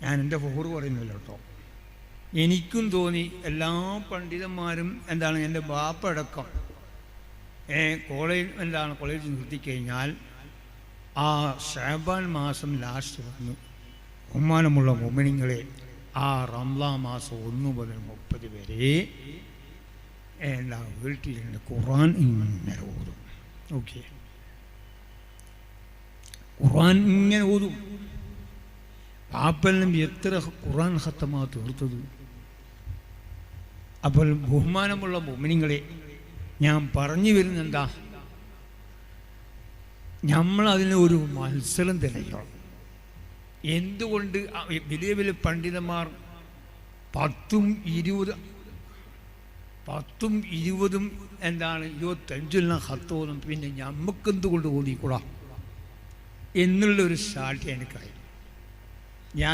ഞാൻ എൻ്റെ ഫോറ് പറയുന്നില്ല കേട്ടോ. എനിക്കും തോന്നി എല്ലാ പണ്ഡിതന്മാരും എന്താണ് എൻ്റെ ബാപ്പടക്കം കോളേജ് നിർത്തിക്കഴിഞ്ഞാൽ ആ ശഅബാൻ മാസം ലാസ്റ്റ് വന്നു. ബഹുമാനമുള്ള മുഅ്മിനീങ്ങളെ, ആ റമളാൻ മാസം 1 മുതൽ 30 വരെ എല്ലാ വീട്ടിലിരുന്ന് ഖുർആൻ ഇങ്ങനെ ഓതും. ഓക്കെ, ഖുർആൻ ഇങ്ങനെ ഓതും. പാപ്പലിനും എത്ര ഖുർആൻ ഖത്തമാ തീർത്തത്. അപ്പോൾ ബഹുമാനമുള്ള മുഅ്മിനീങ്ങളെ, ഞാൻ പറഞ്ഞു വരുന്നെന്താ, നമ്മളതിന് ഒരു മത്സരം തിരക്കണം. എന്തുകൊണ്ട് വലിയ വലിയ പണ്ഡിതന്മാർ 10ഉം 20ഉം എന്താണ് 25 ഖത്തോന്നും പിന്നെ ഞമ്മക്കെന്തുകൊണ്ട് ഓടിക്കൂടാ എന്നുള്ളൊരു സാധ്യത എനിക്കായി. ഞാൻ